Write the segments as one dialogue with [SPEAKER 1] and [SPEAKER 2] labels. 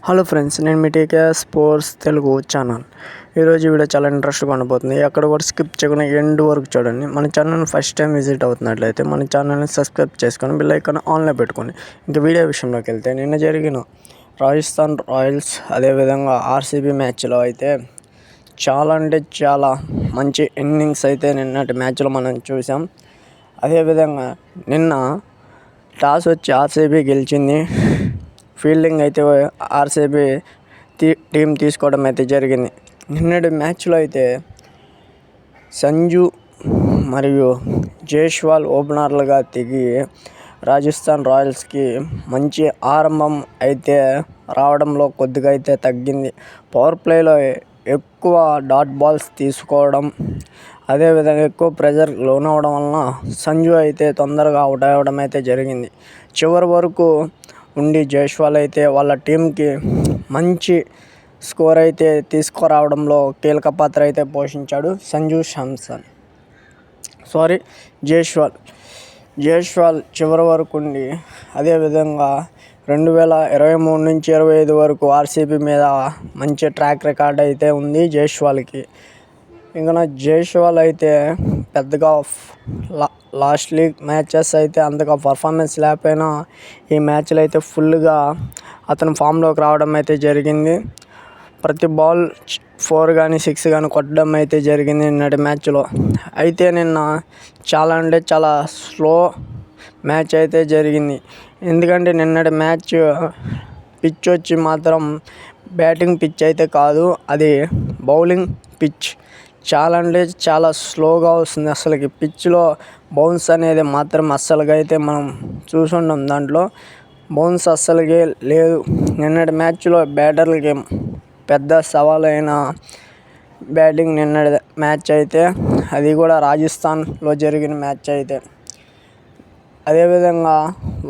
[SPEAKER 1] Hello friends, నేను మీ టీకే sports Telugu channel. ఈరోజు video చాలా ఇంట్రెస్ట్గా ఉండబోతుంది. ఎక్కడ కూడా స్కిప్ చేయకుండా ఎండ్ వరకు చూడండి. మన ఛానల్ని ఫస్ట్ టైం విజిట్ అవుతున్నట్లయితే మన ఛానల్ని సబ్స్క్రైబ్ చేసుకొని బెల్ ఐకాన్ ఆన్లో పెట్టుకోండి. ఇంకా వీడియో విషయంలోకి వెళ్తే, నిన్న జరిగిన రాజస్థాన్ రాయల్స్ అదేవిధంగా ఆర్సీబీ మ్యాచ్లో అయితే చాలా అంటే చాలా మంచి ఇన్నింగ్స్ అయితే నిన్నటి మ్యాచ్లో మనం చూసాం. అదేవిధంగా నిన్న టాస్ వచ్చి ఆర్సీబీ గెలిచింది. ఫీల్డింగ్ అయితే ఆర్సీబీ టీం తీసుకోవడం అయితే జరిగింది. నిన్నటి మ్యాచ్లో అయితే సంజు మరియు జైస్వాల్ ఓపెనర్లుగా దిగి రాజస్థాన్ రాయల్స్కి మంచి ఆరంభం అయితే రావడంలో కొద్దిగా అయితే తగ్గింది. పవర్ ప్లేలో ఎక్కువ డాట్ బాల్స్ తీసుకోవడం, అదేవిధంగా ఎక్కువ ప్రెజర్ లోనవడం వలన సంజు అయితే తొందరగా అవుట్ అవ్వడం అయితే జరిగింది. చివరి వరకు ఉండి జైస్వాల్ అయితే వాళ్ళ టీంకి మంచి స్కోర్ అయితే తీసుకురావడంలో కీలక పాత్ర అయితే పోషించాడు. జైస్వాల్ చివరి వరకు ఉండి, అదేవిధంగా 2023 నుంచి 25 వరకు ఆర్సీబీ మీద మంచి ట్రాక్ రికార్డ్ అయితే ఉంది జైస్వాల్కి. ఇంకా జైస్వాల్ అయితే పెద్దగా లాస్ట్ లీగ్ మ్యాచెస్ అయితే అంతగా పర్ఫార్మెన్స్ లేకపోయినా ఈ మ్యాచ్లో అయితే ఫుల్గా అతను ఫామ్లోకి రావడం అయితే జరిగింది. ప్రతి బాల్ 4 కానీ 6 కానీ కొట్టడం అయితే జరిగింది నిన్నటి మ్యాచ్లో. అయితే నిన్న చాలా అంటే చాలా స్లో మ్యాచ్ అయితే జరిగింది. ఎందుకంటే నిన్నటి మ్యాచ్ పిచ్ వచ్చి మాత్రం బ్యాటింగ్ పిచ్ అయితే కాదు, అది బౌలింగ్ పిచ్. చాలా అంటే చాలా స్లోగా వస్తుంది. అసలుకి పిచ్లో బౌన్స్ అనేది మాత్రం అస్సలుగా అయితే మనం చూసుండం. దాంట్లో బౌన్స్ అస్సలుగా లేదు. నిన్నటి మ్యాచ్లో బ్యాటర్లకి పెద్ద సవాలైన బ్యాటింగ్ నిన్నటి మ్యాచ్ అయితే, అది కూడా రాజస్థాన్లో జరిగిన మ్యాచ్ అయితే. అదేవిధంగా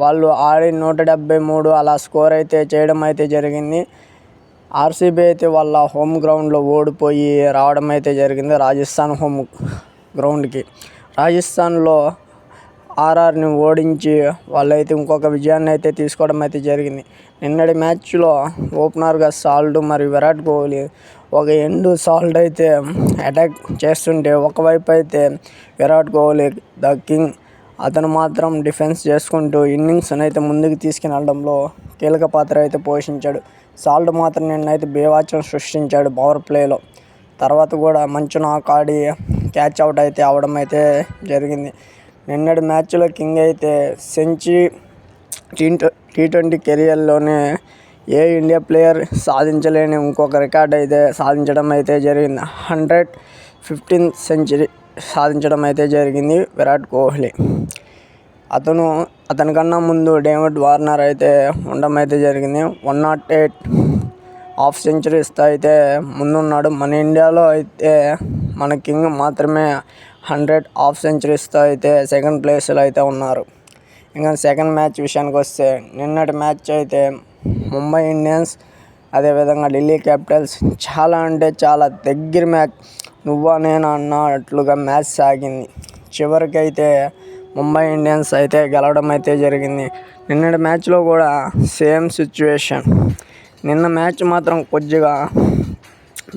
[SPEAKER 1] వాళ్ళు ఆడి 173 అలా స్కోర్ అయితే చేయడం అయితే జరిగింది. ఆర్సీబీ అయితే వాళ్ళ హోమ్ గ్రౌండ్లో ఓడిపోయి రావడం అయితే జరిగింది. రాజస్థాన్ హోమ్ గ్రౌండ్కి రాజస్థాన్లో ఆర్ఆర్ని ఓడించి వాళ్ళైతే ఇంకొక విజయాన్ని అయితే తీసుకోవడం అయితే జరిగింది. నిన్నటి మ్యాచ్లో ఓపెనర్గా సాల్ట్ మరియు విరాట్ కోహ్లీ ఒక ఎండ్ సాల్ట్ అయితే అటాక్ చేస్తుంటే, ఒకవైపు అయితే విరాట్ కోహ్లీ ద కింగ్ అతను మాత్రం డిఫెన్స్ చేసుకుంటూ ఇన్నింగ్స్ని అయితే ముందుకు తీసుకుని వెళ్ళడంలో కీలక పాత్ర అయితే పోషించాడు. సాల్ట్ మాత్రం నిన్నైతే బేవాచం సృష్టించాడు పవర్ ప్లేలో. తర్వాత కూడా మంచి నాక్ ఆడి క్యాచ్ అవుట్ అయితే అవడం అయితే జరిగింది. నిన్నటి మ్యాచ్లో కింగ్ అయితే సెంచరీ T20 కెరియర్లోనే ఏ ఇండియా ప్లేయర్ సాధించలేని ఇంకొక రికార్డ్ అయితే సాధించడం అయితే జరిగింది. 115th సెంచరీ సాధించడం అయితే జరిగింది విరాట్ కోహ్లీ. అతనికన్నా ముందు డేవిడ్ వార్నర్ అయితే ఉండడం అయితే జరిగింది. 108 హాఫ్ సెంచరీస్తో అయితే ముందున్నాడు. మన ఇండియాలో అయితే మన కింగ్ మాత్రమే 100 హాఫ్ సెంచరీస్తో అయితే సెకండ్ ప్లేస్లో అయితే ఉన్నారు. ఇంకా సెకండ్ మ్యాచ్ విషయానికి వస్తే, నిన్నటి మ్యాచ్ అయితే ముంబై ఇండియన్స్ అదేవిధంగా ఢిల్లీ క్యాపిటల్స్ చాలా అంటే చాలా దగ్గర మ్యాచ్, నువ్వా నేనా అన్నట్లుగా మ్యాచ్ సాగింది. చివరికైతే ముంబై ఇండియన్స్ అయితే గెలవడం అయితే జరిగింది. నిన్నటి మ్యాచ్లో కూడా సేమ్ సిచ్యువేషన్. నిన్న మ్యాచ్ మాత్రం కొద్దిగా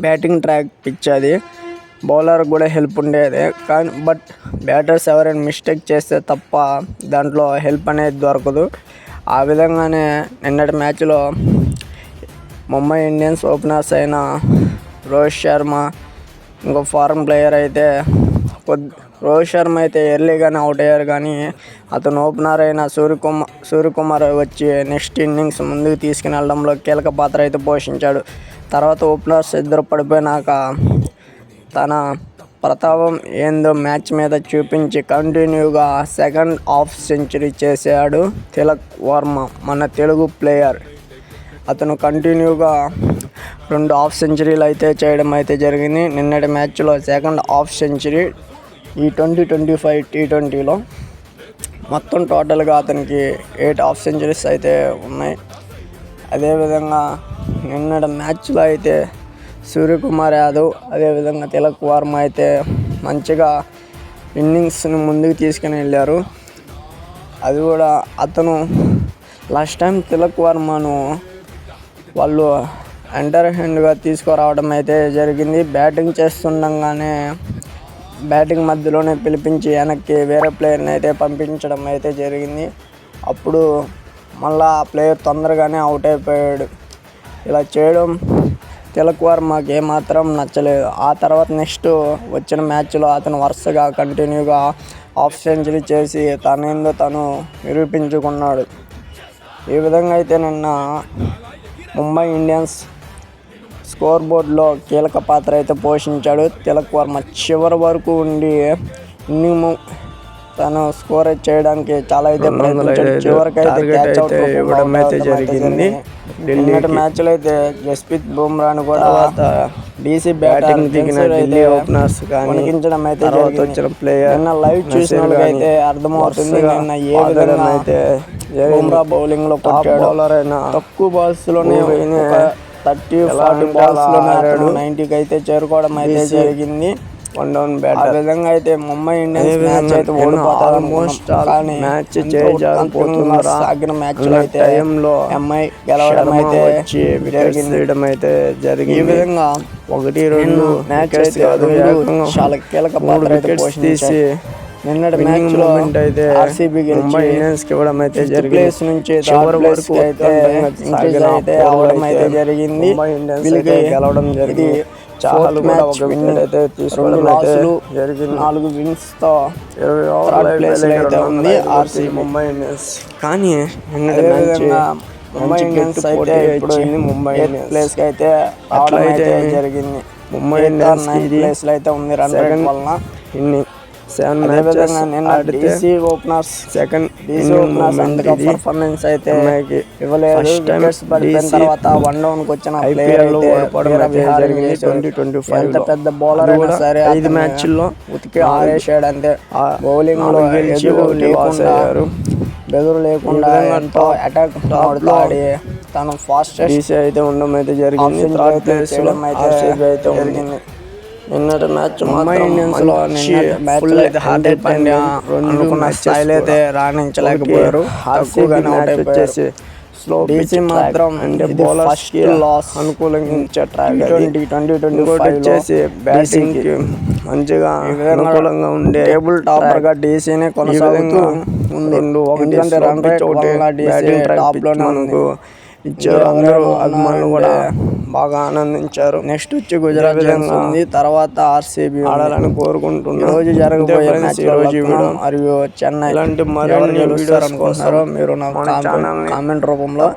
[SPEAKER 1] బ్యాటింగ్ ట్రాక్ పిచ్, అది బౌలర్ కూడా హెల్ప్ ఉండేది కానీ బట్ బ్యాటర్స్ ఎవరైనా మిస్టేక్ చేస్తే తప్ప దాంట్లో హెల్ప్ అనేది దొరకదు. ఆ విధంగానే నిన్నటి మ్యాచ్లో ముంబై ఇండియన్స్ ఓపెనర్స్ అయిన రోహిత్ శర్మ, ఇంకో ఫారెన్ ప్లేయర్ అయితే రోహిత్ శర్మ అయితే ఎర్లీగానే అవుట్ అయ్యారు, కానీ అతను ఓపెనర్ అయిన సూర్యకుమార్ వచ్చి నెక్స్ట్ ఇన్నింగ్స్ ముందుకు తీసుకుని వెళ్ళడంలో కీలక పాత్ర అయితే పోషించాడు. తర్వాత ఓపెనర్స్ ఇద్దరు పడిపోయినాక తన ప్రతాపం ఏందో మ్యాచ్ మీద చూపించి కంటిన్యూగా సెకండ్ హాఫ్ సెంచరీ చేశాడు తిలక్ వర్మ, మన తెలుగు ప్లేయర్. అతను కంటిన్యూగా 2 హాఫ్ సెంచరీలు అయితే చేయడం అయితే జరిగింది. నిన్నటి మ్యాచ్లో సెకండ్ హాఫ్ సెంచరీ ఈ 2025 T20లో. మొత్తం టోటల్గా అతనికి 8 హాఫ్ సెంచరీస్ అయితే ఉన్నాయి. అదేవిధంగా నిన్నటి మ్యాచ్లో అయితే సూర్యకుమార్ యాదవ్ అదేవిధంగా తిలక్ వర్మ అయితే మంచిగా ఇన్నింగ్స్ని ముందుకు తీసుకుని వెళ్ళారు. అది కూడా అతను లాస్ట్ టైం తిలక్ వర్మను వాళ్ళు ఎంటర్‌టైన్‌గా తీసుకురావడం అయితే జరిగింది. బ్యాటింగ్ చేస్తుండగానే బ్యాటింగ్ మధ్యలోనే పిలిపించి వెనక్కి వేరే ప్లేయర్‌ని అయితే పంపించడం అయితే జరిగింది. అప్పుడు మళ్ళా ఆ ప్లేయర్ తొందరగానే అవుట్ అయిపోయాడు. ఇలా చేయడం తిలక్ వర్మకి ఏమాత్రం నచ్చలేదు. ఆ తర్వాత నెక్స్ట్ వచ్చిన మ్యాచ్లో అతను వరుసగా కంటిన్యూగా హాఫ్ సెంచరీ చేసి తనేందో తను నిరూపించుకున్నాడు. ఈ విధంగా అయితే నిన్న ముంబై ఇండియన్స్ స్కోర్ బోర్డులో కీలక పాత్ర అయితే పోషించాడు తిలక్ వర్మ. చివరి వరకు ఉండి ఇన్నింగ్ తను స్కోర్ చేయడానికి చాలా అయితే ప్రయత్నించాడు. చివరికైతే క్యాచ్ అవుట్ ఇవ్వడం అయితే జరిగింది. నిన్నటి మ్యాచ్లో అయితే జస్ప్రీత్ బుమ్రాను కూడా డీసీ బ్యాటింగ్ దిగిన ఢిల్లీ ఓపెనర్స్ వణికించడం అయితే జరిగింది. నిన్న లైవ్ చూసిన వాళ్ళకైతే అర్థమవుతుంది నిన్న ఏ విధంగా అయితే బుమ్రా బౌలింగ్లో కొట్టాడు. తక్కువ బాల్స్లోనే 30-40 బాల్స్లోనే 90కి అయితే చేరుకోవడం అయితే జరిగింది. One down batter. ఆ విధంగా అయితే ముంబై ఇండియన్స్ మ్యాచ్ అయితే ఓడిపోతారు. ఆల్మోస్ట్ కానీ మ్యాచ్ సాగిన మ్యాచ్లో అయితే ఎంఐ గెలవడం అయితే జరిగింది. ఈ విధంగా 1-2 మ్యాచ్ అయితే చాలా కీలక పాత్ర అయితే పోషించి నిన్నటి మ్యాచ్లో అయితే ఆర్సీబీ ముంబై ఇండియన్స్కి ఇవ్వడం అయితే ప్లేస్ నుంచి చివరి వరకు అయితే ఇంక్రీజ్ అయితే అవడం అయితే జరిగింది. వీళ్ళకి గెలవడం జరిగింది. చాలా కూడా ఒక విన్ అయితే తీసుకోవడం అయితే జరిగింది. 4 విన్స్తో థర్డ్ ప్లేస్ అయితే ఉంది ఆర్సీబీ ముంబై ఇండియన్స్. కానీ నిన్నటి మ్యాచ్ ముంబై ఇండియన్స్ అయితే ఇప్పుడు ముంబై ప్లేస్కి అయితే రావడం అయితే జరిగింది. ముంబై ఇండియన్స్ 9th ప్లేస్లో అయితే ఉంది రన్ రేట్ వలన. ఇన్ని 7 మ్యాచెస్ నిన్న డీసీ ఓపెనర్స్ అంతగా పర్ఫార్మెన్స్ అయితే ఇవ్వలేదు. వికెట్స్ పడిపోయిన తర్వాత వన్ డౌన్కి వచ్చిన ప్లేయర్ ఎంత పెద్ద బౌలర్ అయినా సరే 5 మ్యాచ్ల్లో ఉతికి ఆరేసాడు. అంతే బౌలింగ్లో బెదురు లేకుండా ఎంతో అటాక్ ఆడి తను ఫాస్టెస్ట్ అయితే ఉండడం అయితే జరిగింది. అయితే జరిగింది. నిన్నటి మ్యాచ్ ముంబై ఇండియన్స్లో మ్యాచ్లో అయితే హార్దిక్ పాండ్యా అనుకున్న స్థాయిలో అయితే రాణించలేకపోయారు. ఆర్సీబీని అవుట్ అయిపోయేసి డీసీ మాత్రం అంటే బౌలర్స్కి లాస్ అనుకూలించే ట్రాక్. 2025 వచ్చేసి బ్యాటింగ్కి మంచిగా అనుకూలంగా ఉండే టేబుల్ టాపర్గా డీసీనే కొనసాగుతూ ఉంది. ఎందుకంటే రన్ రేట్ డీసీ టాప్లోనే మనకు ఇచ్చారు. అందరూ అభిమానులు కూడా బాగా ఆనందించారు. నెక్స్ట్ వచ్చి గుజరాత్ ఉంది, తర్వాత ఆర్సీబీ ఆడాలని కోరుకుంటున్నాను. రోజు జరగబోయే మ్యాచ్ మరియు చెన్నై ఇలాంటి మరిన్ని వీడియోస్ అనుకుంటున్నారో మీరు నాకు కామెంట్ రూపంలో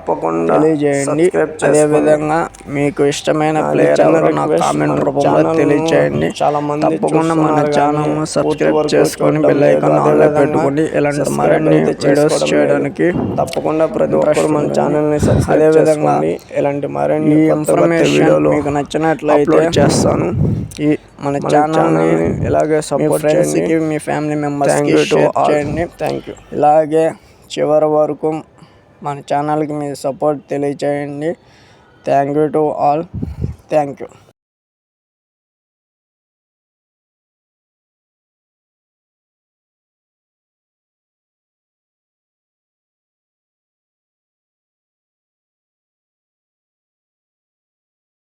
[SPEAKER 1] తెలియజేయండి. అదేవిధంగా మీకు ఇష్టమైన ప్లేయర్ నాకు కామెంట్ రూపంలో తెలియజేయండి. చాలా మంది తప్పకుండా మన ఛానల్ను సబ్స్క్రైబ్ చేసుకొని బెల్ ఐకాన్ ఆన్లో పెట్టుకోండి. ఇలాంటి మరిన్ని వీడియోస్ చేయడానికి తప్పకుండా ప్రతి ఒక్కరు మన ఛానల్ని అదేవిధంగా ఇలాంటి మరిన్ని ఇన్ఫర్మేషన్ మీకు నచ్చినట్లయితే చేస్తాను. ఈ మన ఛానల్ని ఇలాగే సపోర్ట్ చేయండి. మీ ఫ్యామిలీ మెంబర్స్కి షేర్ చేయండి. Thank you. ఇలాగే చివరి వరకు మన ఛానల్కి మీ సపోర్ట్ తెలియచేయండి. Thank you to all. Thank you.